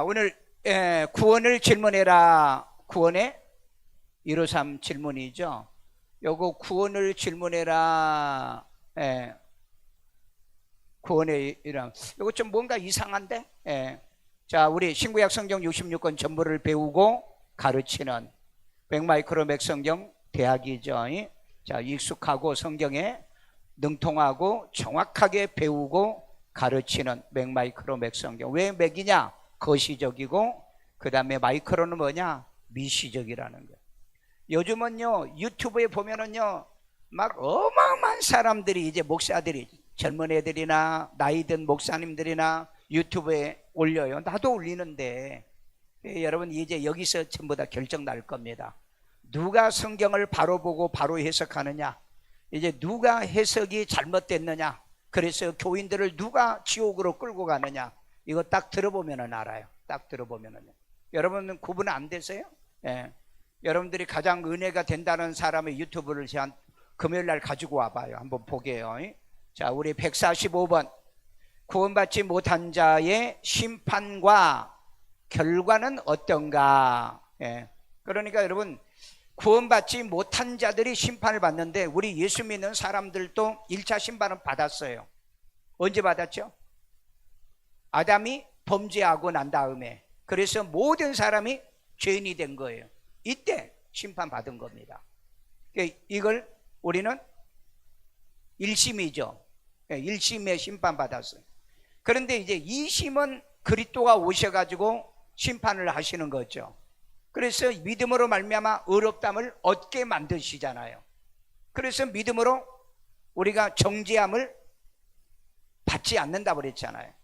오늘 구원을 질문해라. 구원의 153 질문이죠. 요거 구원을 질문해라. 구원의 이름. 요거 좀 뭔가 이상한데? 자, 우리 신구약 성경 66권 전부를 배우고 가르치는 맥마이크로맥 성경 대학이죠. 자, 익숙하고 성경에 능통하고 정확하게 배우고 가르치는 맥마이크로맥 성경. 왜 맥이냐? 거시적이고, 그 다음에 마이크로는 뭐냐? 미시적이라는 거예요. 요즘은요, 유튜브에 보면은요, 막 어마어마한 사람들이, 이제 목사들이, 젊은 애들이나 나이 든 목사님들이나 유튜브에 올려요. 나도 올리는데, 여러분 이제 여기서 전부 다 결정 날 겁니다. 누가 성경을 바로 보고 바로 해석하느냐, 이제 누가 해석이 잘못됐느냐, 그래서 교인들을 누가 지옥으로 끌고 가느냐, 이거 딱 들어보면 알아요. 딱 들어보면은. 여러분은 구분 안 되세요? 여러분들이 가장 은혜가 된다는 사람의 유튜브를 제가 금요일 날 가지고 와봐요. 한번 보게요. 자, 우리 145번. 구원받지 못한 자의 심판과 결과는 어떤가? 그러니까 여러분, 구원받지 못한 자들이 심판을 받는데, 우리 예수 믿는 사람들도 1차 심판은 받았어요. 언제 받았죠? 아담이 범죄하고 난 다음에. 그래서 모든 사람이 죄인이 된 거예요. 이때 심판받은 겁니다. 이걸 우리는 1심이죠. 1심에 심판받았어요. 그런데 이제 2심은 그리스도가 오셔가지고 심판을 하시는 거죠. 그래서 믿음으로 말미암아 의롭다함을 얻게 만드시잖아요. 그래서 믿음으로 우리가 정죄함을 받지 않는다고 그랬잖아요.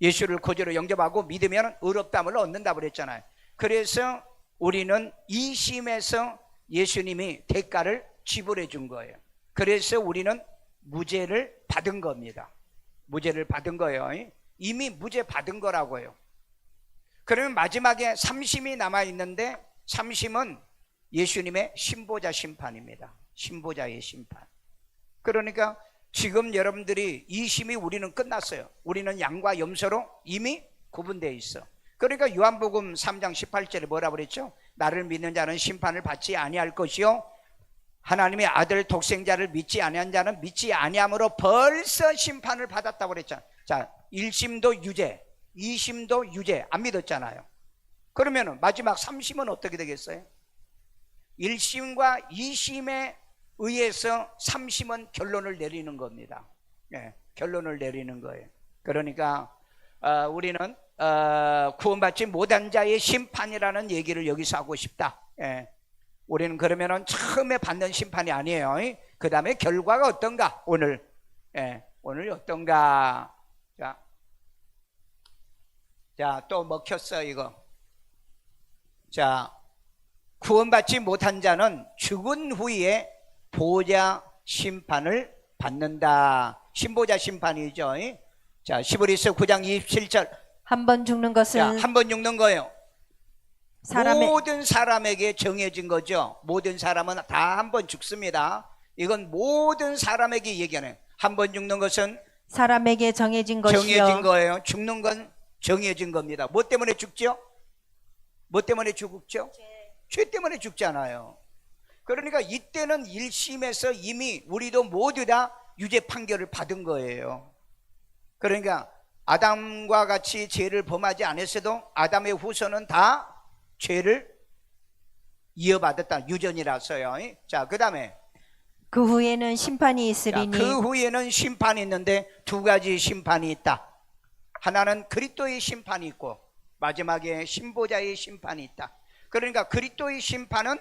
예수를 구주로 영접하고 믿으면 의롭다함을 얻는다고 그랬잖아요. 그래서 우리는 2심에서 예수님이 대가를 지불해 준 거예요. 그래서 우리는 무죄를 받은 겁니다. 무죄를 받은 거예요. 이미 무죄 받은 거라고요. 그러면 마지막에 3심이 남아있는데, 3심은 예수님의 신보자 심판입니다. 신보자의 심판. 그러니까 지금 여러분들이 2심이 우리는 끝났어요. 우리는 양과 염소로 이미 구분되어 있어. 그러니까 요한복음 3장 18절에 뭐라고 그랬죠? 나를 믿는 자는 심판을 받지 아니할 것이요, 하나님의 아들 독생자를 믿지 아니한 자는 믿지 아니함으로 벌써 심판을 받았다고 그랬잖아요. 자, 1심도 유죄, 2심도 유죄, 안 믿었잖아요. 그러면 마지막 3심은 어떻게 되겠어요? 1심과 2심에 의해서 3심은 결론을 내리는 겁니다. 결론을 내리는 거예요. 그러니까 우리는 구원받지 못한 자의 심판이라는 얘기를 여기서 하고 싶다. 우리는 그러면은 처음에 받는 심판이 아니에요. 그 다음에 결과가 어떤가? 오늘 어떤가? 자, 또 먹혔어 이거. 자, 구원받지 못한 자는 죽은 후에 보좌 심판을 받는다. 신보좌 심판이죠. 자, 시브리서 9장 27절. 한 번 죽는 것은, 자, 한 번 죽는 거예요. 모든 사람에게 정해진 거죠. 모든 사람은 다 한 번 죽습니다. 이건 모든 사람에게 얘기하는, 한 번 죽는 것은 사람에게 정해진 것이요, 정해진 거예요. 죽는 건 정해진 겁니다. 뭐 때문에 죽죠? 뭐 때문에 죽죠? 죄 때문에 죽잖아요. 그러니까 이때는 1심에서 이미 우리도 모두 다 유죄 판결을 받은 거예요. 그러니까 아담과 같이 죄를 범하지 않았어도 아담의 후손은 다 죄를 이어받았다. 유전이라서요. 자, 그 다음에 그 후에는 심판이 있으리니. 그 후에는 심판이 있는데 두 가지 심판이 있다. 하나는 그리스도의 심판이 있고, 마지막에 신보자의 심판이 있다. 그러니까 그리스도의 심판은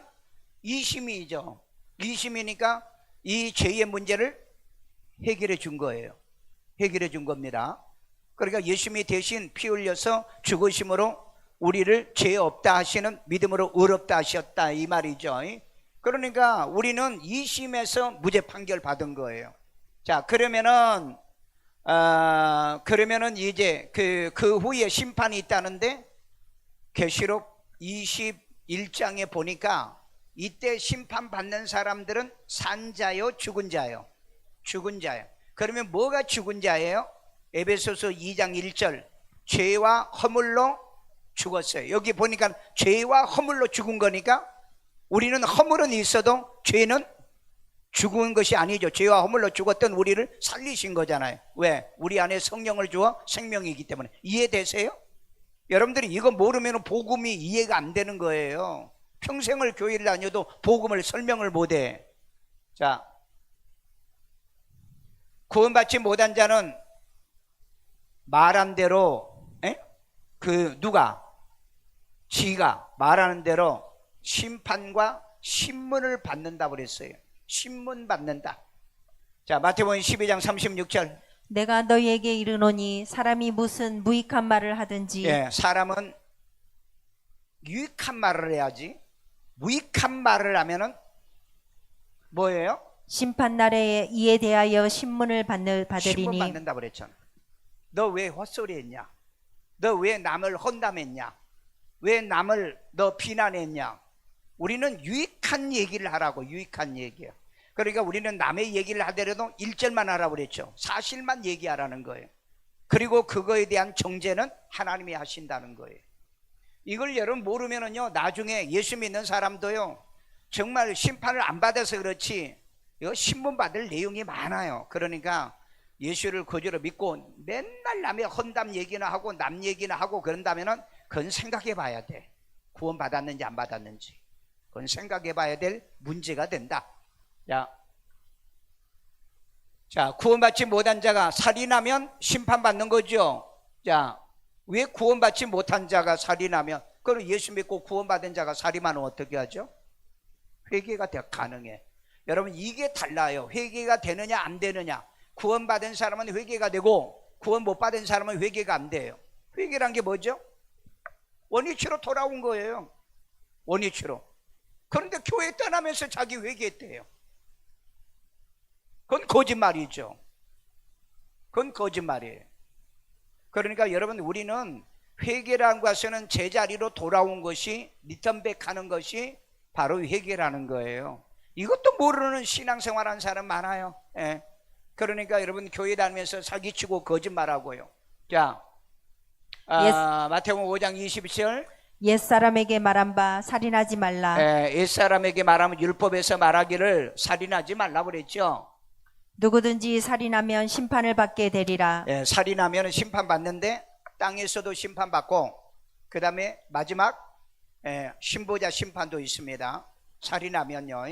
2심이죠. 2심이니까 이 죄의 문제를 해결해 준 거예요. 해결해 준 겁니다. 그러니까 예수님이 대신 피 흘려서 죽으심으로 우리를 죄 없다 하시는, 믿음으로 의롭다 하셨다, 이 말이죠. 그러니까 우리는 2심에서 무죄 판결 받은 거예요. 자, 그러면은 이제 그 후에 심판이 있다는데, 계시록 21장에 보니까 이때 심판받는 사람들은 산 자요, 죽은 자요? 죽은 자요. 그러면 뭐가 죽은 자예요? 에베소서 2장 1절. 죄와 허물로 죽었어요. 여기 보니까 죄와 허물로 죽은 거니까 우리는 허물은 있어도 죄는 죽은 것이 아니죠. 죄와 허물로 죽었던 우리를 살리신 거잖아요. 왜? 우리 안에 성령을 주어 생명이기 때문에. 이해되세요? 여러분들이 이거 모르면 복음이 이해가 안 되는 거예요. 평생을 교회를 다녀도 복음을 설명을 못해. 자, 구원받지 못한 자는 말한 대로 누가? 지가 말하는 대로 심판과 신문을 받는다 그랬어요. 신문 받는다. 자, 마태복음 12장 36절. 내가 너희에게 이르노니 사람이 무슨 무익한 말을 하든지 사람은 유익한 말을 해야지 무익한 말을 하면은 뭐예요? 심판 날에 이에 대하여 신문을 신문 받으리니 받는다 그랬잖아. 너 왜 헛소리 했냐? 너 왜 남을 헌담했냐? 왜 남을 너 비난했냐? 우리는 유익한 얘기를 하라고. 유익한 얘기야. 그러니까 우리는 남의 얘기를 하더라도 1절만 하라고 그랬죠. 사실만 얘기하라는 거예요. 그리고 그거에 대한 정죄는 하나님이 하신다는 거예요. 이걸 여러분 모르면은요, 나중에 예수 믿는 사람도요, 정말 심판을 안 받아서 그렇지 이거 신문 받을 내용이 많아요. 그러니까 예수를 거저로 믿고 맨날 남의 헌담 얘기나 하고 남 얘기나 하고 그런다면은 그건 생각해 봐야 돼. 구원 받았는지 안 받았는지. 그건 생각해 봐야 될 문제가 된다. 자, 구원받지 못한 자가 살인하면 심판받는 거죠. 자, 왜 구원받지 못한 자가 살인하면, 그럼 예수 믿고 구원받은 자가 살인하면 어떻게 하죠? 회개가 가능해. 여러분, 이게 달라요. 회개가 되느냐 안 되느냐. 구원받은 사람은 회개가 되고 구원 못 받은 사람은 회개가 안 돼요. 회개란 게 뭐죠? 원위치로 돌아온 거예요. 원위치로. 그런데 교회 떠나면서 자기 회개했대요. 그건 거짓말이죠. 그건 거짓말이에요. 그러니까 여러분, 우리는 회개라는 것은 제자리로 돌아온 것이, 리턴백하는 것이 바로 회개라는 거예요. 이것도 모르는 신앙생활하는 사람 많아요. 그러니까 여러분, 교회 다니면서 사기치고 거짓말하고요. 자, 마태복음 5장 22절. 옛사람에게 말한 바 살인하지 말라. 옛사람에게 말하면 율법에서 말하기를 살인하지 말라고 그랬죠. 누구든지 살인하면 심판을 받게 되리라. 살인하면 심판받는데 땅에서도 심판받고 그 다음에 마지막 신보자 심판도 있습니다. 살인하면요.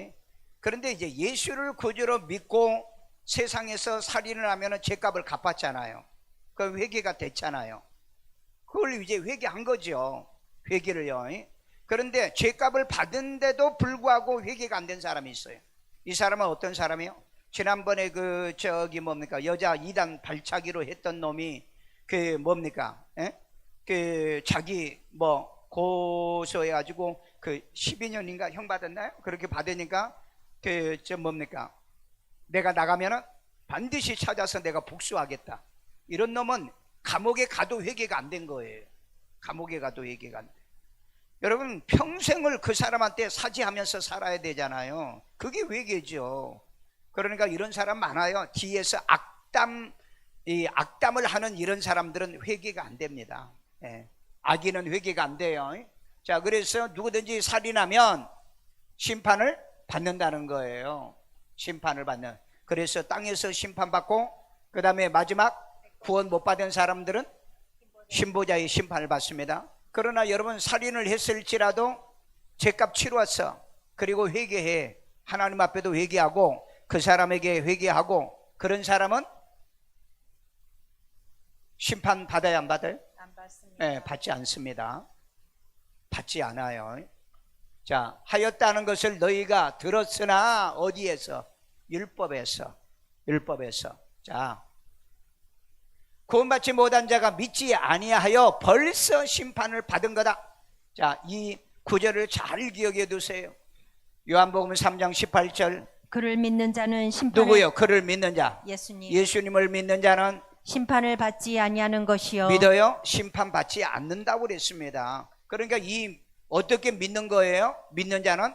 그런데 이제 예수를 구주로 믿고 세상에서 살인을 하면 죄값을 갚았잖아요. 그 회개가 됐잖아요. 그걸 이제 회개한 거죠. 회개를요. 그런데 죄값을 받은데도 불구하고 회개가 안 된 사람이 있어요. 이 사람은 어떤 사람이요? 지난번에 여자 이단 발차기로 했던 놈이 자기 고소해가지고 12년인가 형 받았나요? 그렇게 받으니까 내가 나가면은 반드시 찾아서 내가 복수하겠다. 이런 놈은 감옥에 가도 회개가 안 된 거예요. 감옥에 가도 회개가 안 돼. 여러분, 평생을 그 사람한테 사죄하면서 살아야 되잖아요. 그게 회개죠. 그러니까 이런 사람 많아요. 뒤에서 악담을 하는 이런 사람들은 회개가 안 됩니다. 악인은 회개가 안 돼요. 자, 그래서 누구든지 살인하면 심판을 받는다는 거예요. 심판을 받는. 그래서 땅에서 심판받고 그 다음에 마지막 구원 못 받은 사람들은 신보자의 심판을 받습니다. 그러나 여러분, 살인을 했을지라도 죄값 치루었어. 그리고 회개해. 하나님 앞에도 회개하고 그 사람에게 회개하고, 그런 사람은 심판 받아야 안 받아요? 안 받습니다. 받지 않습니다. 받지 않아요. 자, 하였다는 것을 너희가 들었으나 어디에서? 율법에서. 자, 구원받지 못한 자가 믿지 아니하여 벌써 심판을 받은 거다. 자, 이 구절을 잘 기억해 두세요. 요한복음 3장 18절. 그를 믿는 자는 심판을 누구요? 그를 믿는 자. 예수님. 예수님을 믿는 자는 심판을 받지 아니하는 것이요. 믿어요? 심판받지 않는다고 그랬습니다. 그러니까 어떻게 믿는 거예요? 믿는 자는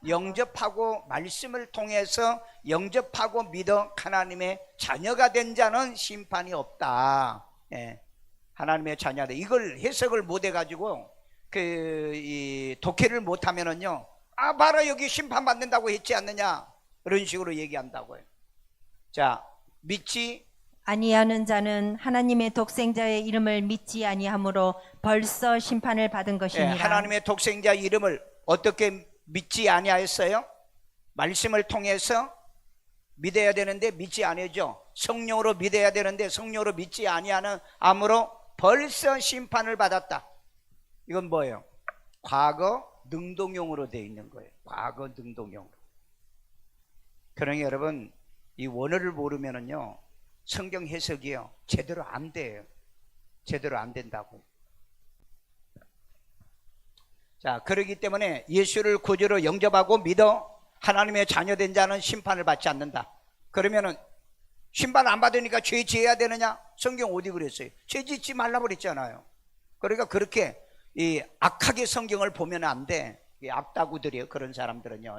영접하고 말씀을 통해서 영접하고 믿어 하나님의 자녀가 된 자는 심판이 없다. 하나님의 자녀다. 이걸 해석을 못 해가지고 이 독해를 못 하면은요, 아 봐라 여기 심판 받는다고 했지 않느냐, 그런 식으로 얘기한다고요. 자, 믿지 아니하는 자는 하나님의 독생자의 이름을 믿지 아니하므로 벌써 심판을 받은 것이니라. 하나님의 독생자 이름을 어떻게 믿지 아니하였어요? 말씀을 통해서 믿어야 되는데 믿지 아니하죠. 성령으로 믿어야 되는데 성령으로 믿지 아니하는 암으로 벌써 심판을 받았다. 이건 뭐예요? 과거 능동형으로 되어 있는 거예요. 과거 능동형으로. 그러니 여러분, 이 원어를 모르면은요, 성경 해석이요, 제대로 안 돼요. 제대로 안 된다고. 자, 그렇기 때문에 예수를 구주로 영접하고 믿어 하나님의 자녀된 자는 심판을 받지 않는다. 그러면은 심판 안 받으니까 죄 지어야 되느냐? 성경 어디 그랬어요? 죄 짓지 말라 그랬잖아요. 그러니까 그렇게 이 악하게 성경을 보면 안 돼. 이 악다구들이에요, 그런 사람들은요.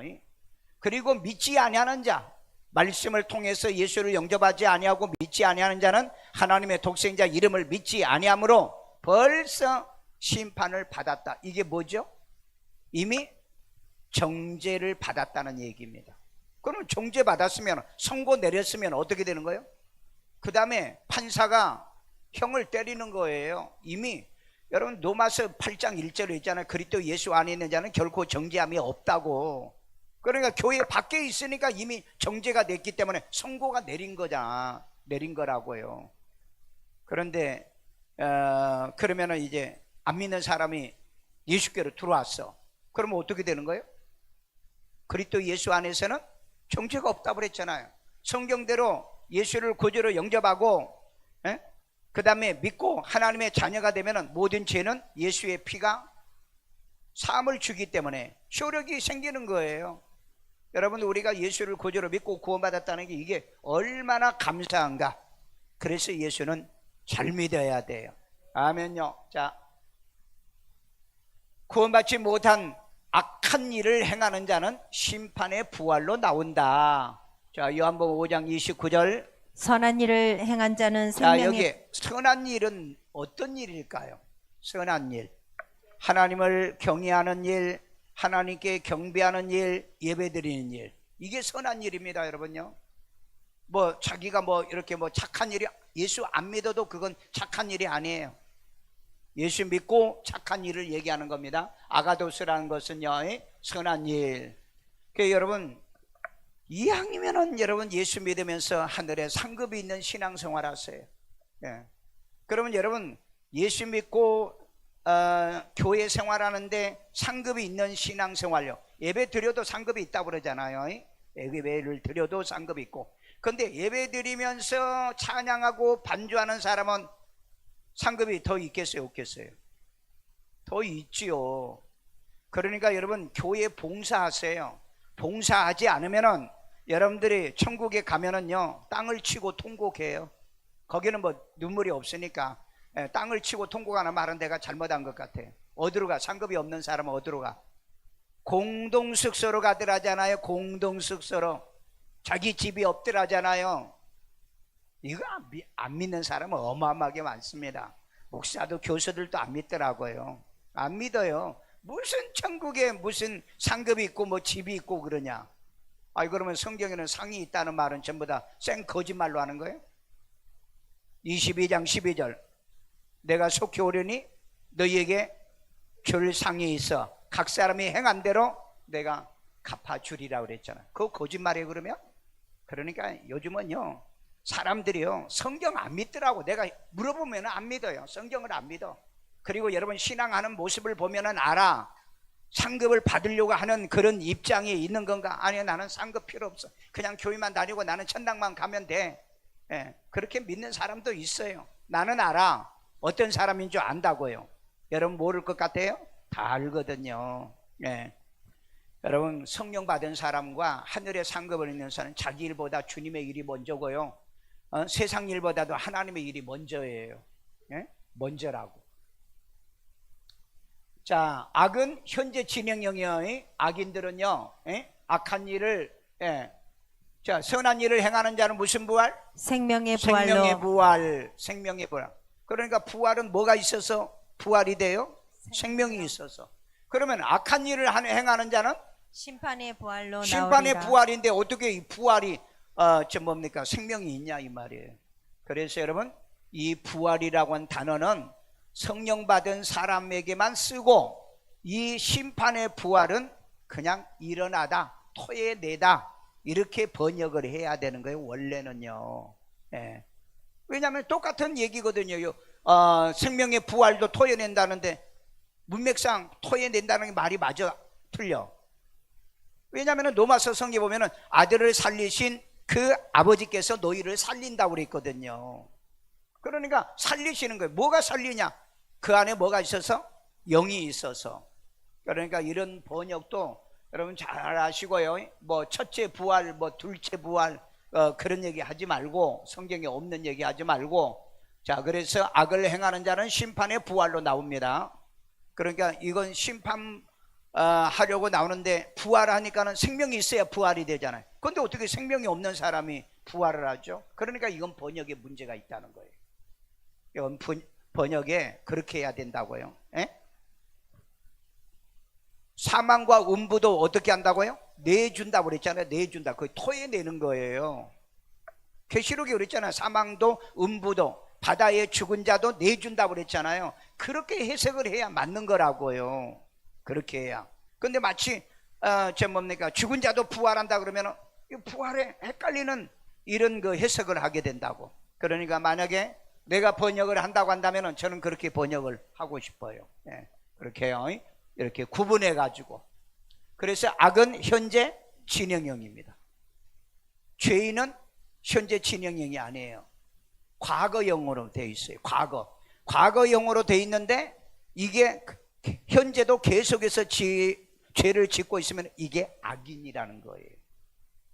그리고 믿지 아니하는 자, 말씀을 통해서 예수를 영접하지 아니하고 믿지 아니하는 자는 하나님의 독생자 이름을 믿지 아니하므로 벌써 심판을 받았다. 이게 뭐죠? 이미 정죄를 받았다는 얘기입니다. 그럼 정죄 받았으면, 선고 내렸으면 어떻게 되는 거예요? 그 다음에 판사가 형을 때리는 거예요. 이미 여러분 로마서 8장 1절에 있잖아요. 그리스도 예수 안에 있는 자는 결코 정죄함이 없다고. 그러니까 교회 밖에 있으니까 이미 정죄가 됐기 때문에 선고가 내린 거잖아. 내린 거라고요. 그런데 그러면은 이제 안 믿는 사람이 예수께로 들어왔어. 그러면 어떻게 되는 거예요? 그리스도 예수 안에서는 정죄가 없다고 그랬잖아요. 성경대로 예수를 구주로 영접하고 그 다음에 믿고 하나님의 자녀가 되면 모든 죄는 예수의 피가 사함을 주기 때문에 효력이 생기는 거예요. 여러분, 우리가 예수를 구주로 믿고 구원받았다는 게 이게 얼마나 감사한가. 그래서 예수는 잘 믿어야 돼요. 아멘요. 자, 구원받지 못한 악한 일을 행하는 자는 심판의 부활로 나온다. 자, 요한복음 5장 29절. 선한 일을 행한 자는 자, 생명의 여기 선한 일은 어떤 일일까요? 선한 일, 하나님을 경외하는 일, 하나님께 경배하는 일, 예배드리는 일, 이게 선한 일입니다, 여러분요. 뭐 자기가 뭐 이렇게 뭐 착한 일이, 예수 안 믿어도 그건 착한 일이 아니에요. 예수 믿고 착한 일을 얘기하는 겁니다. 아가도스라는 것은요, 선한 일. 그러니까 여러분, 이왕이면은 여러분 예수 믿으면서 하늘에 상급이 있는 신앙생활 하세요. 예. 그러면 여러분 예수 믿고 교회 생활하는데 상급이 있는 신앙생활요. 예배 드려도 상급이 있다고 그러잖아요. 예배를 드려도 상급이 있고. 그런데 예배 드리면서 찬양하고 반주하는 사람은 상급이 더 있겠어요, 없겠어요? 더 있지요. 그러니까 여러분 교회 봉사하세요. 봉사하지 않으면은 여러분들이 천국에 가면은요, 땅을 치고 통곡해요. 거기는 뭐 눈물이 없으니까. 땅을 치고 통곡하는 말은 내가 잘못한 것 같아. 어디로 가? 상급이 없는 사람은 어디로 가? 공동숙소로 가더라잖아요. 공동숙소로. 자기 집이 없더라잖아요. 이거 안 믿는 사람은 어마어마하게 많습니다. 목사도 교수들도 안 믿더라고요. 안 믿어요. 무슨 천국에 무슨 상급이 있고 뭐 집이 있고 그러냐. 아이, 그러면 성경에는 상이 있다는 말은 전부 다 생 거짓말로 하는 거예요. 22장 12절. 내가 속히 오려니 너희에게 줄 상이 있어 각 사람이 행한 대로 내가 갚아주리라 그랬잖아요. 그거 거짓말이에요, 그러면? 그러니까 요즘은요, 사람들이요 성경 안 믿더라고. 내가 물어보면 안 믿어요. 성경을 안 믿어. 그리고 여러분 신앙하는 모습을 보면은 알아. 상급을 받으려고 하는 그런 입장에 있는 건가? 아니요, 나는 상급 필요 없어. 그냥 교회만 다니고 나는 천당만 가면 돼. 그렇게 믿는 사람도 있어요. 나는 알아. 어떤 사람인 줄 안다고요. 여러분 모를 것 같아요? 다 알거든요. 여러분 성령 받은 사람과 하늘의 상급을 있는 사람은 자기 일보다 주님의 일이 먼저고요. 세상 일보다도 하나님의 일이 먼저예요. 먼저라고. 자, 악은 현재 진행형이에요. 악인들은요, 악한 일을, 자, 선한 일을 행하는 자는 무슨 부활? 생명의 부활로. 생명의 부활. 생명의 부활. 그러니까 부활은 뭐가 있어서 부활이 돼요? 생명이 있어서. 그러면 악한 일을 행하는 자는 심판의 부활로 심판의 나오리라. 부활인데 어떻게 이 부활이 뭡니까? 생명이 있냐 이 말이에요. 그래서 여러분 이 부활이라고 한 단어는 성령 받은 사람에게만 쓰고 이 심판의 부활은 그냥 일어나다, 토해내다 이렇게 번역을 해야 되는 거예요. 원래는요. 예. 왜냐하면 똑같은 얘기거든요. 생명의 부활도 토해낸다는데 문맥상 토해낸다는 게 말이 맞아? 틀려? 왜냐하면 로마서 성경에 보면은 아들을 살리신 그 아버지께서 너희를 살린다고 그랬거든요. 그러니까 살리시는 거예요. 뭐가 살리냐? 그 안에 뭐가 있어서? 영이 있어서. 그러니까 이런 번역도 여러분 잘 아시고요. 뭐 첫째 부활, 뭐 둘째 부활 그런 얘기 하지 말고 성경에 없는 얘기 하지 말고 자 그래서 악을 행하는 자는 심판의 부활로 나옵니다. 그러니까 이건 심판 하려고 나오는데 부활하니까는 생명이 있어야 부활이 되잖아요. 그런데 어떻게 생명이 없는 사람이 부활을 하죠? 그러니까 이건 번역에 문제가 있다는 거예요. 이건 번역에 그렇게 해야 된다고요. 에? 사망과 음부도 어떻게 한다고요? 내준다고 그랬잖아요. 내준다. 그걸 토해내는 거예요. 계시록에 그랬잖아요. 사망도 음부도 바다에 죽은 자도 내준다고 그랬잖아요. 그렇게 해석을 해야 맞는 거라고요. 그렇게 해야. 근데 마치 죽은 자도 부활한다 그러면 부활에 헷갈리는 이런 그 해석을 하게 된다고. 그러니까 만약에 내가 번역을 한다고 한다면 저는 그렇게 번역을 하고 싶어요. 예, 그렇게요. 이렇게 구분해 가지고. 그래서 악은 현재 진행형입니다. 죄인은 현재 진행형이 아니에요. 과거형으로 되어 있어요. 과거형으로 되어 있는데 이게 현재도 계속해서 죄를 짓고 있으면 이게 악인이라는 거예요.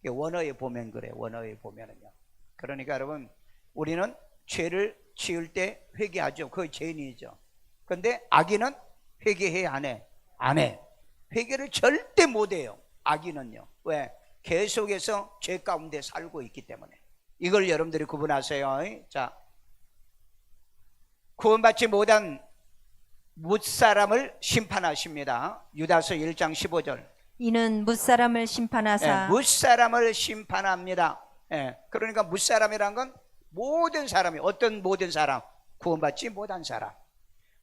원어에 보면 그래요. 원어에 보면은요. 그러니까 여러분 우리는 죄를 지을 때 회개하죠. 그게 죄인이죠. 근데 악인은 회개해 안 해? 안 해. 회개를 절대 못 해요. 악인은요. 왜? 계속해서 죄 가운데 살고 있기 때문에. 이걸 여러분들이 구분하세요. 자, 구원받지 못한 뭇사람을 심판하십니다. 유다서 1장 15절. 이는 뭇사람을 심판하사 뭇사람을 심판합니다. 그러니까 뭇사람이란 건 모든 사람이 어떤 모든 사람? 구원받지 못한 사람.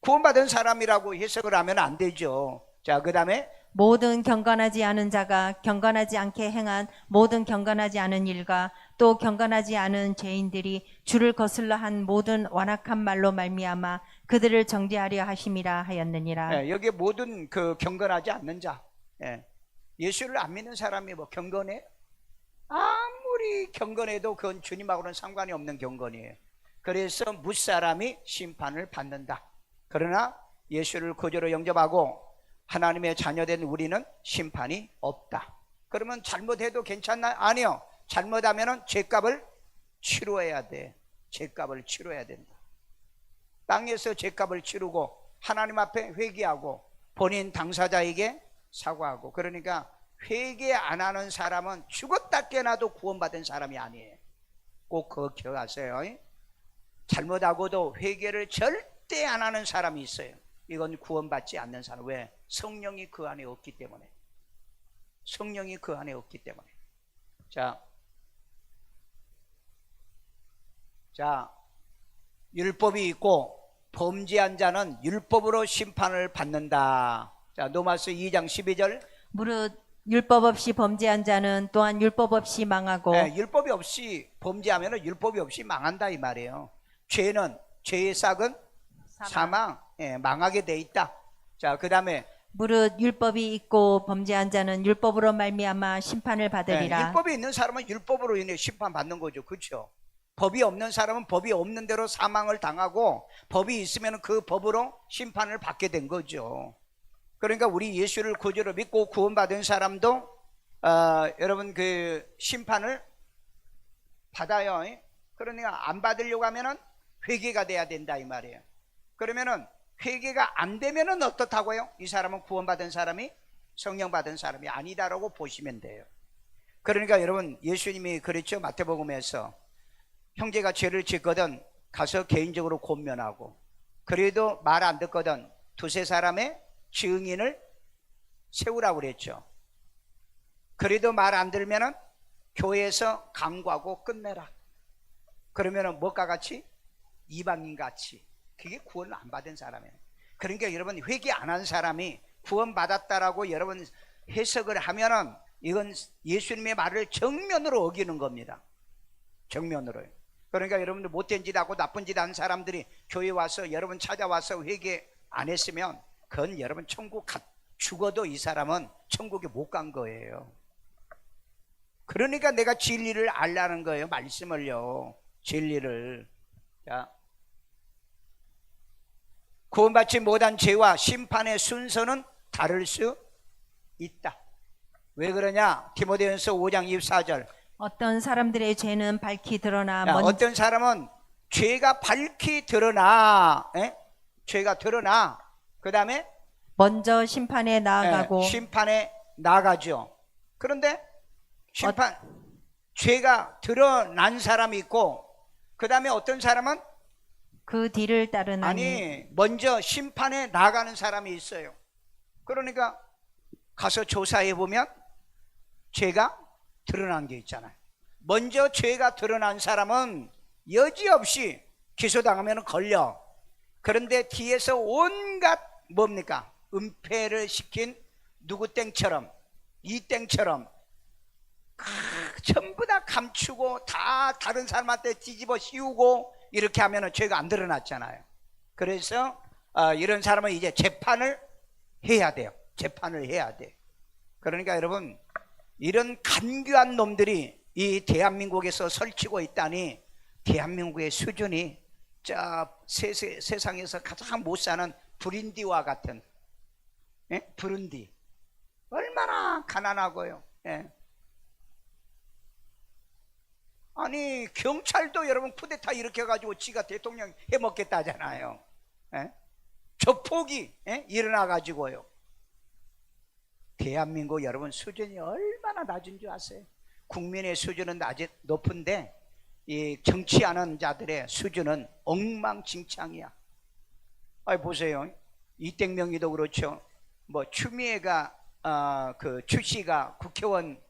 구원받은 사람이라고 해석을 하면 안 되죠. 자, 그 다음에 모든 경건하지 않은 자가 경건하지 않게 행한 모든 경건하지 않은 일과 또 경건하지 않은 죄인들이 주를 거슬러 한 모든 완악한 말로 말미암아 그들을 정죄하려 하심이라 하였느니라. 여기에 모든 그 경건하지 않는 자, 예수를 안 믿는 사람이 뭐 경건해? 아무리 경건해도 그건 주님하고는 상관이 없는 경건이에요. 그래서 뭇사람이 심판을 받는다. 그러나 예수를 구주로 영접하고 하나님의 자녀된 우리는 심판이 없다. 그러면 잘못해도 괜찮나요? 아니요. 잘못하면 죄값을 치러야 돼. 죄값을 치러야 된다. 땅에서 죄값을 치르고 하나님 앞에 회개하고 본인 당사자에게 사과하고. 그러니까 회개 안 하는 사람은 죽었다 깨나도 구원받은 사람이 아니에요. 꼭 그거 기억하세요. 잘못하고도 회개를 절대 안 하는 사람이 있어요. 이건 구원받지 않는 사람. 왜? 성령이 그 안에 없기 때문에. 성령이 그 안에 없기 때문에. 자, 율법이 있고 범죄한 자는 율법으로 심판을 받는다. 자, 로마서 2장 12절. 무릇 율법 없이 범죄한 자는 또한 율법 없이 망하고 율법이 없이 범죄하면 율법이 없이 망한다 이 말이에요. 죄의 싹은 사망, 망하게 돼 있다. 자, 그 다음에 무릇 율법이 있고 범죄한 자는 율법으로 말미암아 심판을 받으리라. 율법이 있는 사람은 율법으로 인해 심판받는 거죠. 그렇죠? 법이 없는 사람은 법이 없는 대로 사망을 당하고 법이 있으면 그 법으로 심판을 받게 된 거죠. 그러니까 우리 예수를 구주로 믿고 구원받은 사람도 여러분 그 심판을 받아요. 그러니까 안 받으려고 하면은 회개가 돼야 된다 이 말이에요. 그러면은 회개가 안 되면은 어떻다고요? 이 사람은 구원받은 사람이 성령 받은 사람이 아니다라고 보시면 돼요. 그러니까 여러분 예수님이 그랬죠. 마태복음에서 형제가 죄를 짓거든 가서 개인적으로 권면하고, 그래도 말 안 듣거든 두세 사람의 증인을 세우라고 그랬죠. 그래도 말 안 들면은 교회에서 강구하고 끝내라. 그러면은 뭐가 같이? 이방인 같이. 그게 구원을 안 받은 사람이에요. 그러니까 여러분, 회개 안 한 사람이 구원 받았다라고 여러분 해석을 하면은 이건 예수님의 말을 정면으로 어기는 겁니다. 정면으로요. 그러니까 여러분들 못된 짓 하고 나쁜 짓 한 사람들이 교회 와서 여러분 찾아와서 회개 안 했으면 그건 여러분 천국 죽어도 이 사람은 천국에 못 간 거예요. 그러니까 내가 진리를 알라는 거예요. 말씀을요. 진리를. 자, 구원받지 못한 죄와 심판의 순서는 다를 수 있다. 왜 그러냐? 디모데전서 5장 24절. 어떤 사람들의 죄는 밝히 드러나 어떤 사람은 죄가 밝히 드러나, 죄가 드러나, 그 다음에 먼저 심판에 나아가고 심판에 나가죠. 그런데 죄가 드러난 사람이 있고, 그 다음에 어떤 사람은 그 뒤를 따르나니 먼저 심판에 나가는 사람이 있어요. 그러니까 가서 조사해 보면 죄가 드러난 게 있잖아요. 먼저 죄가 드러난 사람은 여지없이 기소당하면 걸려. 그런데 뒤에서 온갖 뭡니까? 은폐를 시킨 누구 땡처럼, 이 땡처럼 전부 다 감추고 다 다른 사람한테 뒤집어 씌우고 이렇게 하면 죄가 안 드러났잖아요. 그래서 이런 사람은 이제 재판을 해야 돼요. 재판을 해야 돼. 그러니까 여러분, 이런 간교한 놈들이 이 대한민국에서 설치고 있다니, 대한민국의 수준이 세상에서 가장 못 사는 부린디와 같은, 부룬디, 얼마나 가난하고요. 아니 경찰도 여러분 쿠데타 일으켜가지고 지가 대통령 해먹겠다잖아요. 조폭이 일어나가지고요. 대한민국 여러분 수준이 얼마나 낮은 줄 아세요? 국민의 수준은 높은데 이 정치하는 자들의 수준은 엉망진창이야. 보세요. 이땡명이도 그렇죠. 뭐 추미애가 그 추씨가 국회의원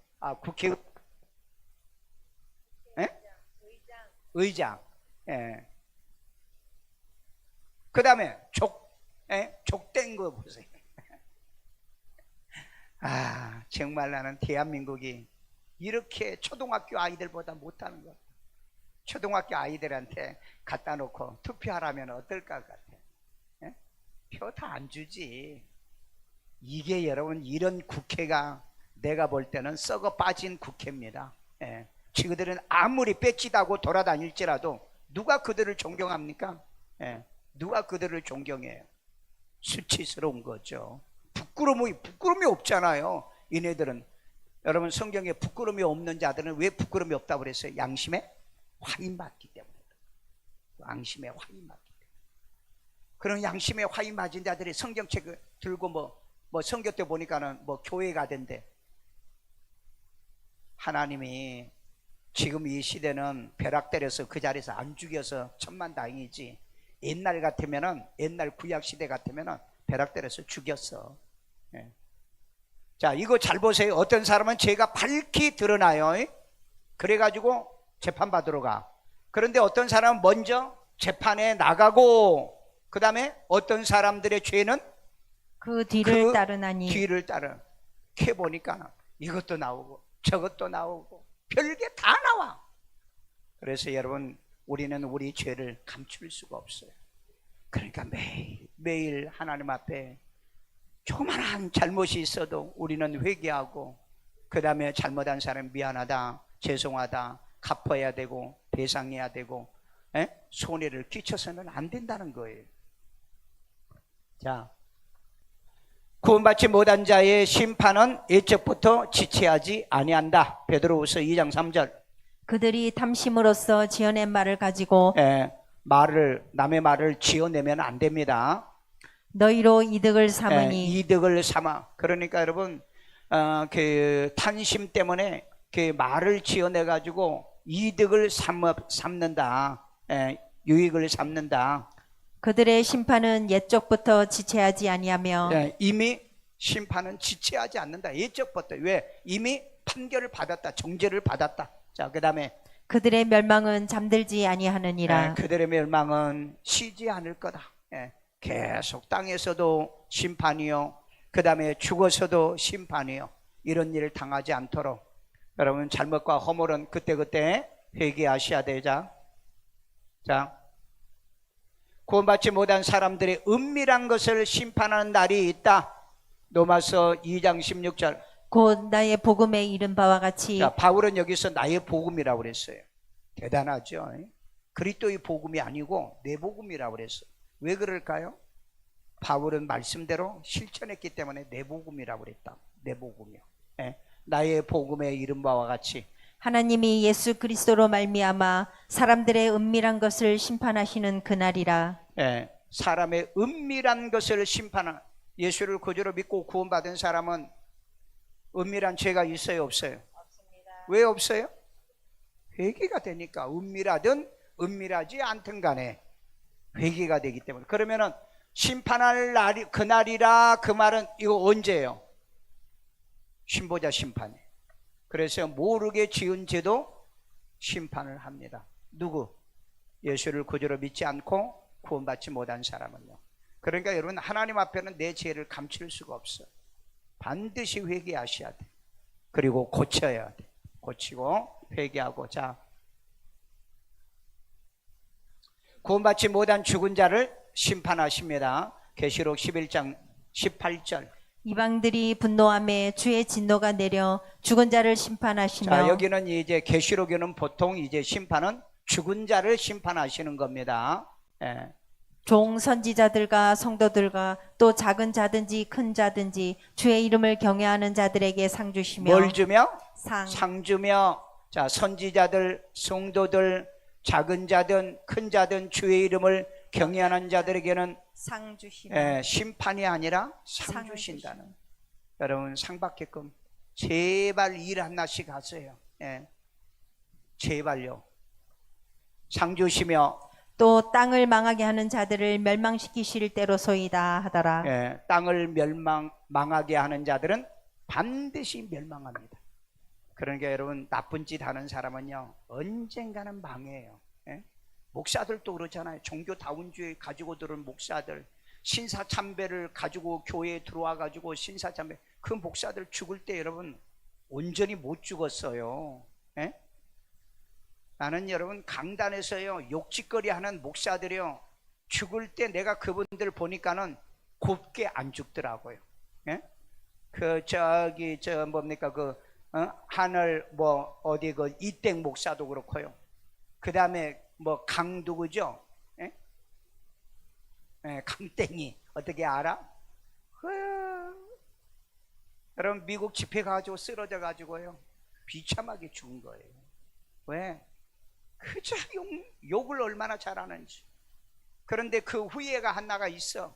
의장. 그 다음에 족된 거 보세요. 정말 나는 대한민국이 이렇게 초등학교 아이들보다 못하는 것. 초등학교 아이들한테 갖다 놓고 투표하라면 어떨까 같아. 표 다 안 주지. 이게 여러분, 이런 국회가 내가 볼 때는 썩어 빠진 국회입니다. 지그들은 아무리 빼치다고 돌아다닐지라도 누가 그들을 존경합니까? 누가 그들을 존경해요? 수치스러운 거죠. 부끄러움이 없잖아요. 이네들은. 여러분, 성경에 부끄러움이 없는 자들은 왜 부끄러움이 없다고 그랬어요? 양심에 화인 맞기 때문에. 양심에 화인 맞기 때문에. 그런 양심에 화인 맞은 자들이 성경책을 들고 뭐 성경 때 보니까는 뭐 교회 가던데, 하나님이 지금 이 시대는 벼락 때려서 그 자리에서 안 죽여서 천만다행이지, 옛날 같으면은, 옛날 구약 시대 같으면은 벼락 때려서 죽였어. 자, 이거 잘 보세요. 어떤 사람은 죄가 밝히 드러나요. 그래가지고 재판받으러 가. 그런데 어떤 사람은 먼저 재판에 나가고, 그 다음에 어떤 사람들의 죄는 그 뒤를 따르나니. 뒤를 따르. 캐 보니까 이것도 나오고 저것도 나오고 별게 다 나와. 그래서 여러분, 우리는 우리 죄를 감출 수가 없어요. 그러니까 매일 하나님 앞에 조그만한 잘못이 있어도 우리는 회개하고, 그 다음에 잘못한 사람 미안하다, 죄송하다, 갚아야 되고 배상해야 되고, 손해를 끼쳐서는 안 된다는 거예요. 자, 구원받지 못한 자의 심판은 예적부터 지체하지 아니한다. 베드로후서 2장 3절. 그들이 탐심으로써 지어낸 말을 가지고 남의 말을 지어내면 안 됩니다. 너희로 이득을 삼으니. 이득을 삼아. 그러니까 여러분, 그 탄심 때문에 그 말을 지어내 가지고 이득을 삼는다. 유익을 삼는다. 그들의 심판은 옛적부터 지체하지 아니하며 예, 이미 심판은 지체하지 않는다. 예적부터. 왜? 이미 판결을 받았다. 정죄를 받았다. 자, 그 다음에 그들의 멸망은 잠들지 아니하느니라. 그들의 멸망은 쉬지 않을 거다. 예, 계속 땅에서도 심판이요. 그 다음에 죽어서도 심판이요. 이런 일을 당하지 않도록 여러분 잘못과 허물은 그때그때 회개하셔야 되자. 자, 구원받지 못한 사람들의 은밀한 것을 심판하는 날이 있다. 로마서 2장 16절. 곧 나의 복음에 이른 바와 같이 자, 바울은 여기서 나의 복음이라고 그랬어요. 대단하죠. 그리스도의 복음이 아니고 내 복음이라고 그랬어요. 왜 그럴까요? 바울은 말씀대로 실천했기 때문에 내 복음이라고 그랬다. 내 복음이요. 예, 나의 복음에 이른 바와 같이 하나님이 예수 그리스도로 말미암아 사람들의 은밀한 것을 심판하시는 그날이라. 예, 사람의 은밀한 것을 심판하는, 예수를 구주로 믿고 구원받은 사람은 은밀한 죄가 있어요, 없어요? 없습니다. 왜 없어요? 회개가 되니까. 은밀하든 은밀하지 않든 간에 회개가 되기 때문에. 그러면은 심판할 날이 그날이라, 그 말은 이거 언제예요? 신보자 심판이. 그래서 모르게 지은 죄도 심판을 합니다. 누구? 예수를 구주로 믿지 않고 구원받지 못한 사람은요. 그러니까 여러분, 하나님 앞에는 내 죄를 감출 수가 없어요. 반드시 회개하셔야 돼. 그리고 고쳐야 돼. 고치고 회개하고. 자, 구원받지 못한 죽은 자를 심판하십니다. 계시록 11장 18절. 이방들이 분노함에 주의 진노가 내려 죽은 자를 심판하시며. 자, 여기는 이제 계시록에는 보통 이제 심판은 죽은 자를 심판하시는 겁니다. 예. 종 선지자들과 성도들과 또 작은 자든지 큰 자든지 주의 이름을 경외하는 자들에게 상 주시며. 뭘 주며? 상 주며. 자, 선지자들, 성도들, 작은 자든 큰 자든 주의 이름을 경외하는 자들에게는 상 주시며. 심판이 아니라 상 주신다는. 여러분, 상 받게끔 제발 일 하나씩 하세요. 예. 제발요. 상 주시며. 또 땅을 망하게 하는 자들을 멸망시키실 때로소이다 하더라. 예, 땅을 망하게 하는 자들은 반드시 멸망합니다. 그러니까 여러분, 나쁜 짓 하는 사람은요 언젠가는 망해요. 예? 목사들도 그렇잖아요. 종교다운주의 가지고 들은 목사들, 신사참배를 가지고 교회에 들어와 가지고 신사참배, 그 목사들 죽을 때 여러분 온전히 못 죽었어요. 예? 나는 여러분 강단에서요 욕짓거리 하는 목사들이요 죽을 때 내가 그분들 보니까는 곱게 안 죽더라고요. 예? 뭡니까 하늘 뭐 어디 그 이땡 목사도 그렇고요. 그 다음에 뭐 강두구죠. 예? 예, 강땡이 어떻게 알아? 여러분 미국 집회 가지고 쓰러져 가지고요 비참하게 죽은 거예요. 왜? 그저 욕을 얼마나 잘하는지. 그런데 그 후예가 하나가 있어.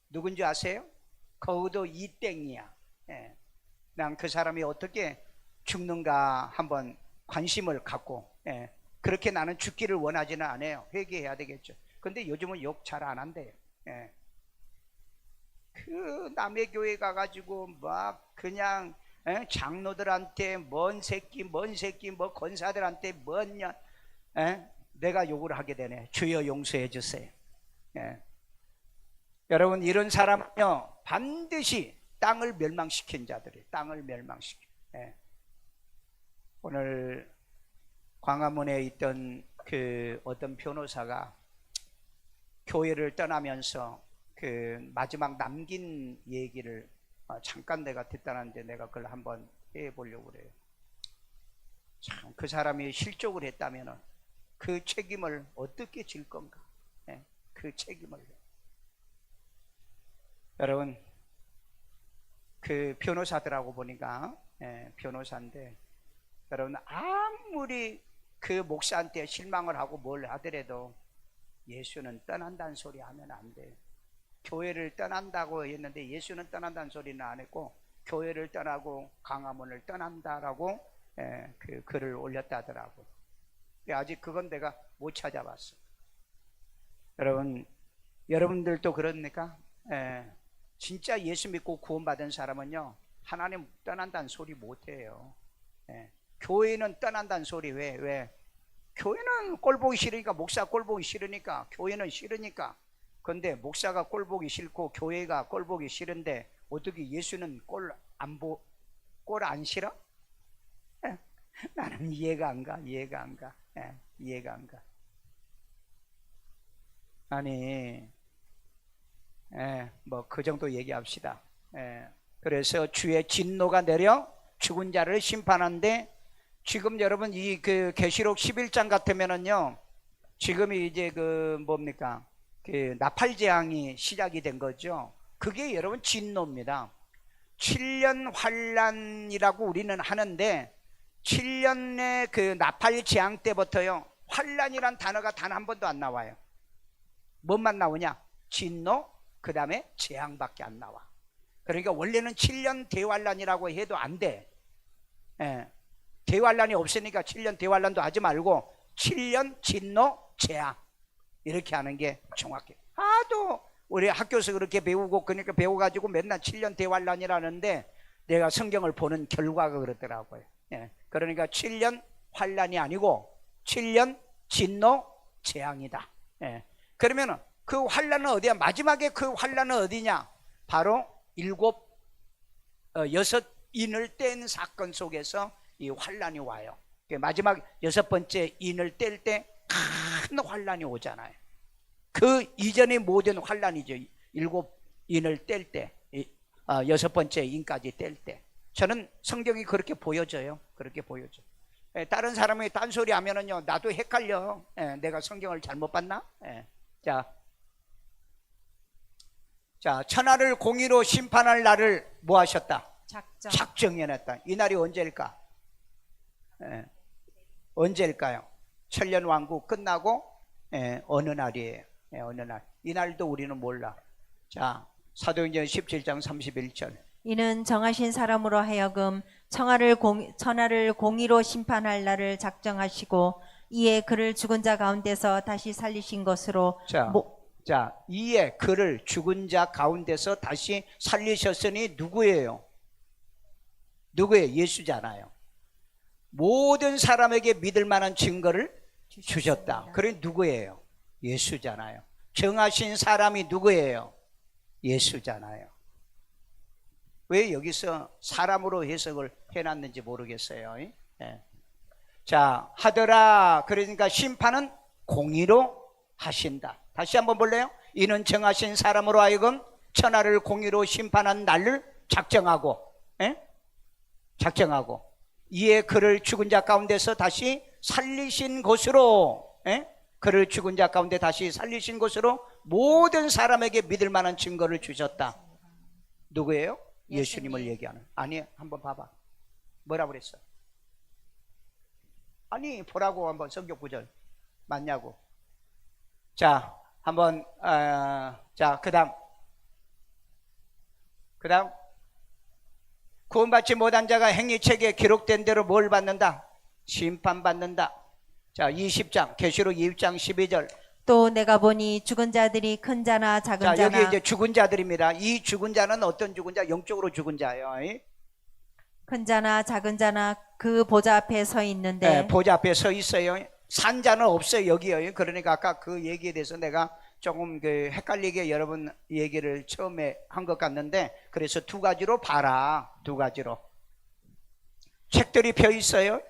누군지 아세요? 거기도 이땡이야. 예. 난 그 사람이 어떻게 죽는가 한번 관심을 갖고, 예. 그렇게 나는 죽기를 원하지는 않아요. 회개해야 되겠죠. 근데 요즘은 욕 잘 안 한대요. 예. 그 남의 교회 가가지고 막 그냥 장로들한테 뭔 새끼 뭐 권사들한테 뭔냐, 내가 욕을 하게 되네. 주여 용서해 주세요. 예. 여러분 이런 사람은요 반드시 땅을 멸망시킨 자들이 땅을 멸망시켜. 예. 오늘 광화문에 있던 그 어떤 변호사가 교회를 떠나면서 그 마지막 남긴 얘기를 잠깐 내가 듣다는데 내가 그걸 한번 해보려고 그래요. 참, 그 사람이 실족을 했다면 그 책임을 어떻게 질 건가? 예, 그 책임을. 여러분 그 변호사들하고 보니까 변호사인데 여러분 아무리 그 목사한테 실망을 하고 뭘 하더라도 예수는 떠난다는 소리 하면 안 돼요. 교회를 떠난다고 했는데 예수는 떠난다는 소리는 안 했고 교회를 떠나고 광화문을 떠난다라고 그 글을 올렸다더라고. 아직 그건 내가 못 찾아봤어. 여러분들도 그럽니까? 진짜 예수 믿고 구원받은 사람은요, 하나님 떠난다는 소리 못해요. 교회는 떠난다는 소리 왜? 교회는 꼴 보기 싫으니까, 목사 꼴 보기 싫으니까, 교회는 싫으니까. 근데 목사가 꼴 보기 싫고 교회가 꼴 보기 싫은데 어떻게 예수는 꼴 안 싫어? 나는 이해가 안 가. 이해가 안 가. 아니, 뭐 그 정도 얘기합시다. 그래서 주의 진노가 내려 죽은 자를 심판하는데, 지금 여러분 이 그 계시록 11장 같으면은요, 지금이 이제 그 뭡니까? 그 나팔 재앙이 시작이 된 거죠. 그게 여러분 진노입니다. 7년 환란이라고 우리는 하는데, 7년의 그 나팔 재앙 때부터요, 환란이란 단어가 단 한 번도 안 나와요. 뭔만 나오냐? 진노, 그 다음에 재앙밖에 안 나와. 그러니까 원래는 7년 대환란이라고 해도 안 돼. 대환란이 없으니까 7년 대환란도 하지 말고 7년 진노, 재앙, 이렇게 하는 게 정확해. 하도 우리 학교에서 그렇게 배우고, 그러니까 배워가지고 맨날 7년 대환란이라는데, 내가 성경을 보는 결과가 그렇더라고요. 그러니까 7년 환란이 아니고 7년 진노, 재앙이다. 그러면 그 환란은 어디야? 마지막에 그 환란은 어디냐? 바로 여섯 인을 뗀 사건 속에서 이 환란이 와요. 마지막 6번째 인을 뗄 때 큰 환란이 오잖아요. 그 이전의 모든 환란이죠. 7인을 뗄 때, 6번째 인까지 뗄 때. 저는 성경이 그렇게 보여져요. 그렇게 보여져. 다른 사람이 딴소리 하면은요, 나도 헷갈려. 내가 성경을 잘못 봤나? 자, 천하를 공의로 심판할 날을 뭐 하셨다? 작정해놨다. 이 날이 언제일까? 언제일까요? 천년왕국 끝나고 어느 날이에요? 어느 날. 이 날도 우리는 몰라. 자, 사도행전 17장 31절. 이는 정하신 사람으로 하여금 천하를 공의로 심판할 날을 작정하시고, 이에 그를 죽은 자 가운데서 다시 살리신 것으로. 자, 이에 그를 죽은 자 가운데서 다시 살리셨으니 누구예요? 누구예요? 예수잖아요. 모든 사람에게 믿을 만한 증거를 주셨다. 그래 누구예요? 예수잖아요. 정하신 사람이 누구예요? 예수잖아요. 왜 여기서 사람으로 해석을 해놨는지 모르겠어요. 자, 하더라. 그러니까 심판은 공의로 하신다. 다시 한번 볼래요? 이는 정하신 사람으로 하여금 천하를 공의로 심판한 날을 작정하고, 이에 그를 죽은 자 가운데서 다시 살리신 것으로, 그를 죽은 자 가운데 다시 살리신 것으로 모든 사람에게 믿을 만한 증거를 주셨다. 누구예요? 예수님을 얘기하는. 아니, 한번 봐봐. 뭐라고 그랬어? 아니, 보라고. 한번 성경 구절 맞냐고. 자, 한번 자, 그다음 구원받지 못한 자가 행위책에 기록된 대로 뭘 받는다? 심판받는다. 자, 20장 계시록 20장 12절. 또 내가 보니 죽은 자들이 큰 자나 작은 자, 자나. 여기 이제 죽은 자들입니다. 이 죽은 자는 어떤 죽은 자? 영적으로 죽은 자예요. 큰 자나 작은 자나 그 보좌 앞에 서 있는데. 보좌 앞에 서 있어요. 산 자는 없어요, 여기요. 그러니까 아까 그 얘기에 대해서 내가 조금 헷갈리게 여러분 얘기를 처음에 한 것 같는데, 그래서 두 가지로 봐라. 두 가지로. 책들이 펴 있어요.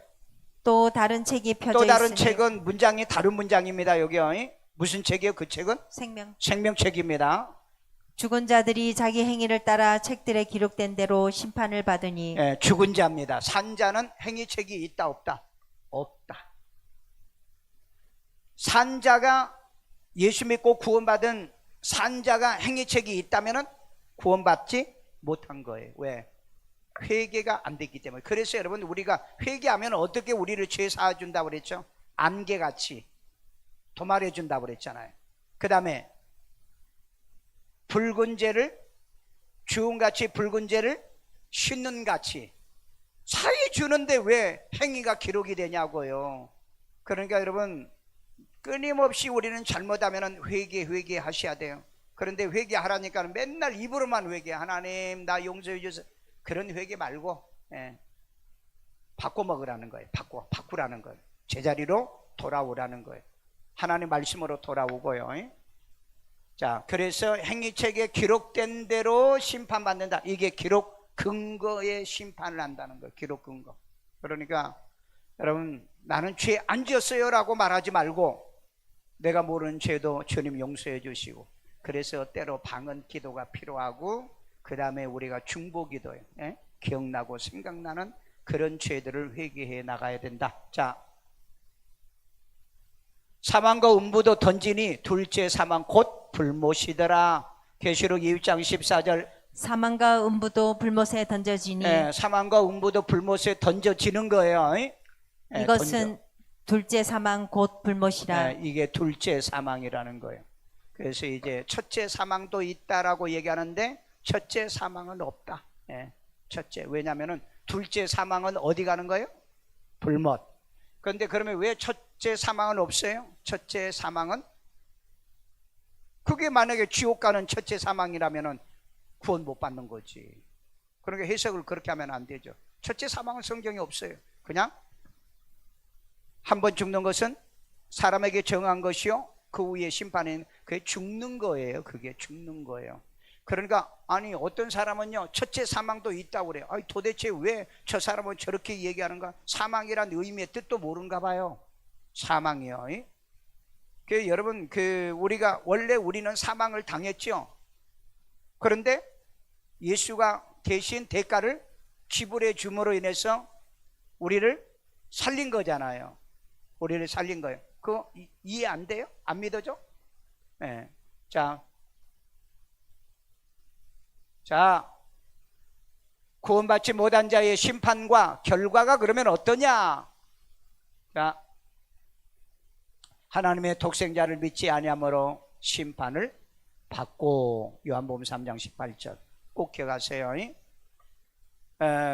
또 다른 책이 펴져 또 다른 있으니. 책은 문장이 다른 문장입니다. 여기요. 무슨 책이에요? 그 책은? 생명책입니다. 죽은 자들이 자기 행위를 따라 책들에 기록된 대로 심판을 받으니. 죽은 자입니다. 산 자는 행위책이 있다 없다? 없다. 산 자가, 예수 믿고 구원받은 산 자가 행위책이 있다면 구원받지 못한 거예요. 왜? 회개가 안 됐기 때문에. 그래서 여러분, 우리가 회개하면 어떻게 우리를 죄 사해준다고 그랬죠? 안개같이 도말해준다고 그랬잖아요. 그 다음에 붉은 죄를, 주홍같이 붉은 죄를 씻는같이 사해 주는데 왜 행위가 기록이 되냐고요. 그러니까 여러분, 끊임없이 우리는 잘못하면 회개하셔야 돼요. 그런데 회개하라니까 맨날 입으로만 회개. 하나님 나 용서해 주세요. 그런 회개 말고 바꿔 먹으라는 거예요. 바꾸라는 거예요. 제자리로 돌아오라는 거예요. 하나님 말씀으로 돌아오고요. 자, 그래서 행위책에 기록된 대로 심판받는다. 이게 기록 근거에 심판을 한다는 거예요. 기록 근거. 그러니까 여러분, 나는 죄 안 지었어요 라고 말하지 말고 내가 모르는 죄도 주님 용서해 주시고, 그래서 때로 방언 기도가 필요하고, 그 다음에 우리가 중보 기도에 기억나고 생각나는 그런 죄들을 회개해 나가야 된다. 자, 사망과 음부도 던지니 둘째 사망 곧 불못이더라. 계시록 2장 14절. 사망과 음부도 불못에 던져지니 사망과 음부도 불못에 던져지는 거예요. 이것은 둘째 사망 곧 불못이라. 이게 둘째 사망이라는 거예요. 그래서 이제 첫째 사망도 있다라고 얘기하는데 첫째 사망은 없다. 첫째. 왜냐하면 둘째 사망은 어디 가는 거예요? 불못. 그런데 그러면 왜 첫째 사망은 없어요? 첫째 사망은 그게 만약에 지옥 가는 첫째 사망이라면 구원 못 받는 거지. 그러니까 해석을 그렇게 하면 안 되죠. 첫째 사망은 성경에 없어요. 그냥 한 번 죽는 것은 사람에게 정한 것이요, 그 후에 심판은 그게 죽는 거예요. 그게 죽는 거예요. 그러니까 아니 어떤 사람은요 첫째 사망도 있다고 그래요. 아니 도대체 왜 저 사람은 저렇게 얘기하는가? 사망이란 의미의 뜻도 모르는가 봐요. 사망이요. 그 여러분, 우리가 원래 우리는 사망을 당했죠. 그런데 예수가 대신 대가를 지불해 줌으로 인해서 우리를 살린 거잖아요. 우리를 살린 거예요. 그거 이해 안 돼요? 안 믿어져? 네. 자, 구원받지 못한 자의 심판과 결과가 그러면 어떠냐? 자, 하나님의 독생자를 믿지 아니함으로 심판을 받고, 요한복음 3장 18절 꼭 기억하세요.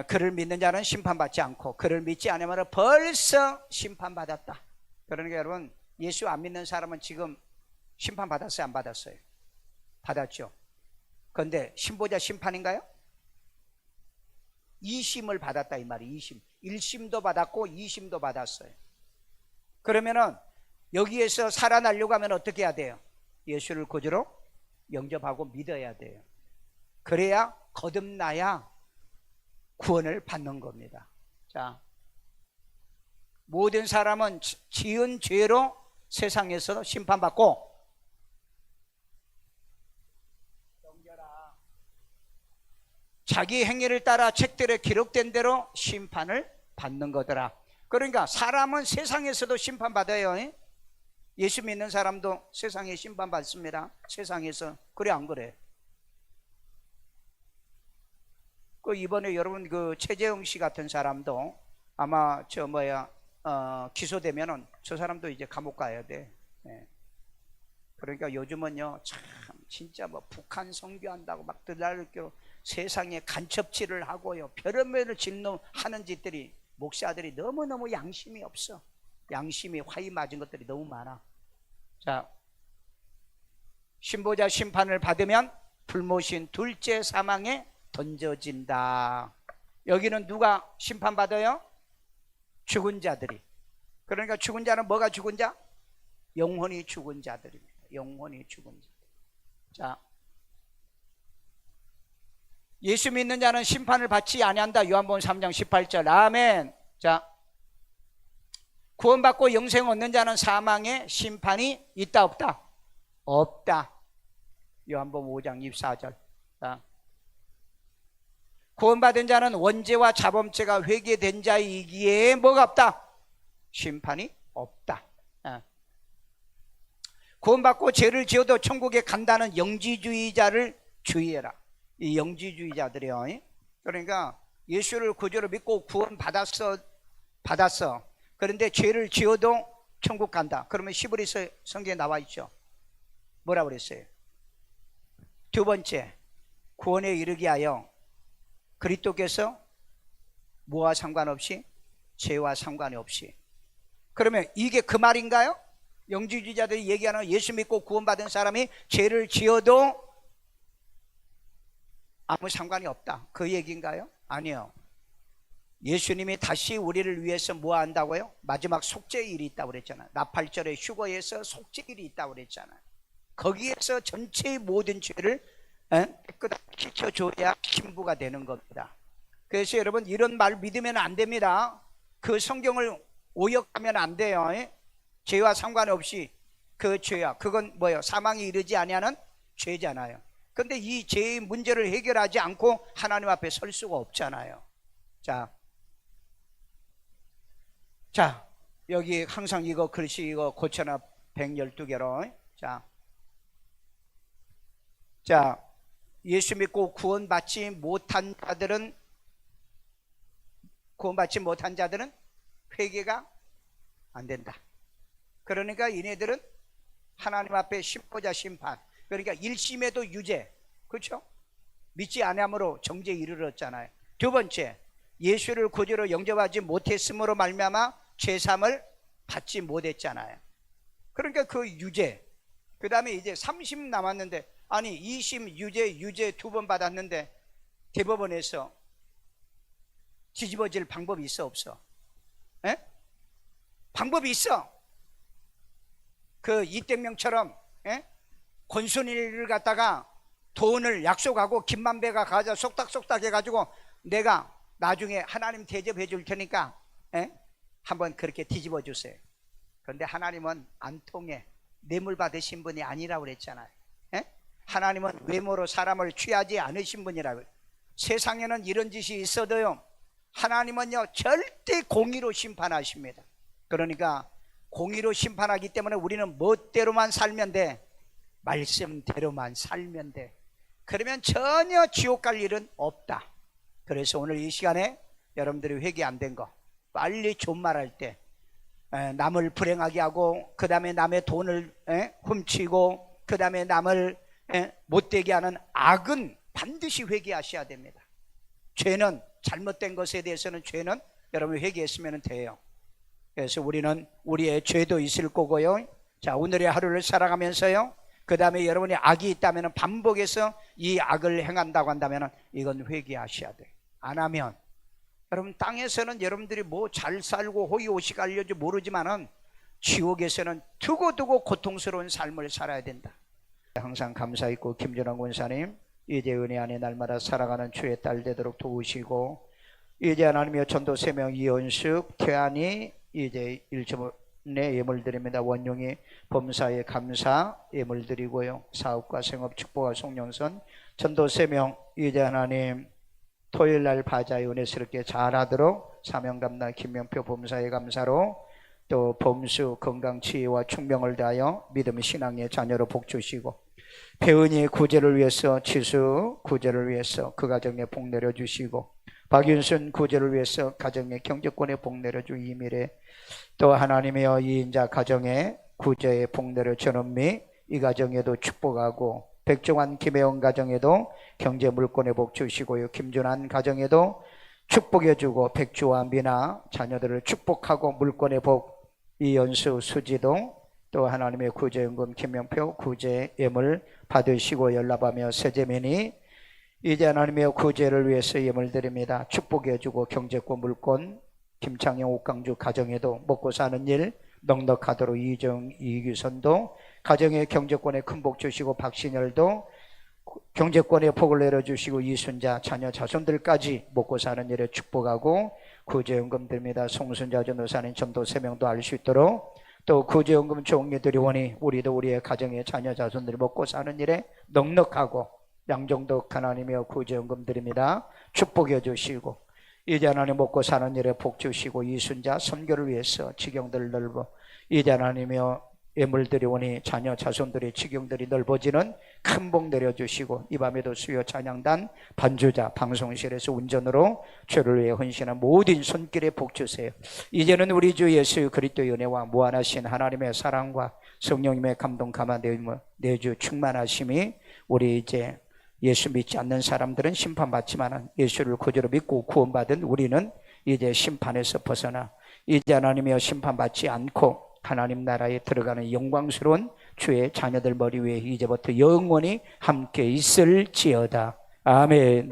그를 믿는 자는 심판받지 않고 그를 믿지 않으면 벌써 심판받았다. 그러니까 여러분, 예수 안 믿는 사람은 지금 심판받았어요? 안 받았어요? 받았죠. 그런데 신보자 심판인가요? 2심을 받았다 이 말이. 2심. 1심도 받았고 2심도 받았어요. 그러면은 여기에서 살아나려고 하면 어떻게 해야 돼요? 예수를 구주로 영접하고 믿어야 돼요. 그래야 거듭나야 구원을 받는 겁니다. 자, 모든 사람은 지은 죄로 세상에서 심판받고, 자기 행위를 따라 책들에 기록된 대로 심판을 받는 거더라. 그러니까 사람은 세상에서도 심판받아요. 예수 믿는 사람도 세상에 심판받습니다. 세상에서. 그래 안 그래? 이번에 여러분 최재형 씨 같은 사람도 아마 기소되면은 저 사람도 이제 감옥 가야 돼. 그러니까 요즘은요 참 진짜 북한 선교한다고 막 들날기로 세상에 간첩질을 하고요, 별의별을 하는 짓들이, 목사들이 너무너무 양심이 없어. 양심이 화이 맞은 것들이 너무 많아. 자, 신보자 심판을 받으면 불모신 둘째 사망에 던져진다. 여기는 누가 심판받아요? 죽은 자들이. 그러니까 죽은 자는 뭐가 죽은 자? 영혼이 죽은 자들입니다. 영혼이 죽은 자들. 자, 예수 믿는 자는 심판을 받지 아니한다. 요한복음 3장 18절. 아멘. 자, 구원받고 영생 얻는 자는 사망에 심판이 있다 없다? 없다. 요한복음 5장 24절. 자, 구원받은 자는 원죄와 자범죄가 회개된 자이기에 뭐가 없다? 심판이 없다. 구원받고 죄를 지어도 천국에 간다는 영지주의자를 주의해라. 이 영지주의자들이요. 그러니까 예수를 구주로 믿고 구원 받았어. 그런데 죄를 지어도 천국 간다. 그러면 히브리서 성경에 나와 있죠. 뭐라 그랬어요? 두 번째, 구원에 이르게 하여 그리스도께서 뭐와 상관없이, 죄와 상관이 없이. 그러면 이게 그 말인가요? 영지주의자들이 얘기하는 예수 믿고 구원받은 사람이 죄를 지어도 아무 상관이 없다, 그 얘기인가요? 아니요. 예수님이 다시 우리를 위해서 뭐 한다고요? 마지막 속죄일이 있다고 그랬잖아요. 나팔절에 휴거에서 속죄일이 있다고 그랬잖아요. 거기에서 전체의 모든 죄를 깨끗하게 씻어줘야 신부가 되는 겁니다. 그래서 여러분, 이런 말 믿으면 안 됩니다. 그 성경을 오역하면 안 돼요. 죄와 상관없이 그 죄야, 그건 뭐예요? 사망에 이르지 아니하는 죄잖아요. 근데 이 죄의 문제를 해결하지 않고 하나님 앞에 설 수가 없잖아요. 자, 여기 항상 이거 글씨 이거 고쳐놔, 112개로. 자, 예수 믿고 구원받지 못한 자들은 회개가 안 된다. 그러니까 이네들은 하나님 앞에 심보자 심판, 그러니까 1심에도 유죄, 그렇죠? 믿지 아니함으로 정죄에 이르렀잖아요. 두 번째, 예수를 구주로 영접하지 못했으므로 말미암아 죄삼을 받지 못했잖아요. 그러니까 그 유죄. 그 다음에 이제 3심 남았는데, 아니 2심 유죄 두 번 받았는데 대법원에서 뒤집어질 방법이 있어 없어? 방법이 있어. 그 이땡명처럼 권순일을 갖다가 돈을 약속하고 김만배가 가져 속닥속닥 해가지고 내가 나중에 하나님 대접해 줄 테니까 한번 그렇게 뒤집어 주세요. 그런데 하나님은 안 통해. 뇌물 받으신 분이 아니라고 그랬잖아요. 하나님은 외모로 사람을 취하지 않으신 분이라고. 세상에는 이런 짓이 있어도요, 하나님은요 절대 공의로 심판하십니다. 그러니까 공의로 심판하기 때문에 우리는 멋대로만 살면 돼. 말씀대로만 살면 돼. 그러면 전혀 지옥 갈 일은 없다. 그래서 오늘 이 시간에 여러분들이 회개 안 된 거 빨리 존말할 때, 남을 불행하게 하고 그 다음에 남의 돈을 훔치고 그 다음에 남을 못되게 하는 악은 반드시 회개하셔야 됩니다. 죄는, 잘못된 것에 대해서는 죄는 여러분 회개했으면 돼요. 그래서 우리는 우리의 죄도 있을 거고요. 자, 오늘의 하루를 살아가면서요, 그 다음에 여러분이 악이 있다면 반복해서 이 악을 행한다고 한다면 이건 회개하셔야 돼요. 안 하면 여러분, 땅에서는 여러분들이 뭐 잘 살고 호의호식 알려지 모르지만은 지옥에서는 두고두고 고통스러운 삶을 살아야 된다. 항상 감사 있고 김준환 권사님, 이제 은혜 안에 날마다 살아가는 주의 딸 되도록 도우시고, 이제 하나님의 전도 3명 이연숙, 태안이 이제 1.5내 예물 드립니다. 원용이 범사에 감사 예물 드리고요. 사업과 생업 축복과 송영선 전도 3명 이제 하나님 토요일날 바자에 은혜스럽게 잘하도록 사명 감당 김명표 범사에 감사로, 또 범수 건강 치유와 충명을 다하여 믿음 신앙의 자녀로 복 주시고, 배은이 구제를 위해서, 지수 구제를 위해서 그 가정에 복 내려주시고, 박윤순 구제를 위해서 가정의 경제권에 복 내려주 이미래, 또 하나님이여 이인자 가정에 구제에 복 내려 전원미 이 가정에도 축복하고, 백종환 김혜원 가정에도 경제 물권에 복 주시고요. 김준환 가정에도 축복해 주고, 백주와 미나 자녀들을 축복하고 물권의 복, 이연수 수지동 또 하나님의 구제연금 김명표 구제 예물 받으시고, 연락하며 세재민이 이제 하나님의 구제를 위해서 예물 드립니다. 축복해 주고, 경제권 물권 김창영 옥강주 가정에도 먹고 사는 일 넉넉하도록, 이정 이규선도 가정의 경제권에 큰 복 주시고, 박신열도 경제권에 복을 내려주시고, 이순자 자녀 자손들까지 먹고 사는 일에 축복하고 구제연금 드립니다. 송순자 전도사님 전도 3명도 알 수 있도록, 또 구제연금 종류들이 원이 우리도 우리의 가정의 자녀 자손들이 먹고 사는 일에 넉넉하고, 양정덕 하나님이여 구제연금 드립니다. 축복해 주시고, 이제 하나님 먹고 사는 일에 복 주시고, 이순자 선교를 위해서 지경들 넓어 이제 하나님이여 예물들이 오니 자녀 자손들의 지경들이 넓어지는 큰 복 내려주시고, 이 밤에도 수요 찬양단 반주자 방송실에서 운전으로 죄를 위해 헌신한 모든 손길에 복 주세요. 이제는 우리 주 예수 그리스도의 은혜와 무한하신 하나님의 사랑과 성령님의 감동 감화 내주 충만하심이, 우리 이제 예수 믿지 않는 사람들은 심판받지만 예수를 구주로 믿고 구원받은 우리는 이제 심판에서 벗어나 이제 하나님의 심판받지 않고 하나님 나라에 들어가는 영광스러운 주의 자녀들 머리 위에 이제부터 영원히 함께 있을지어다. 아멘.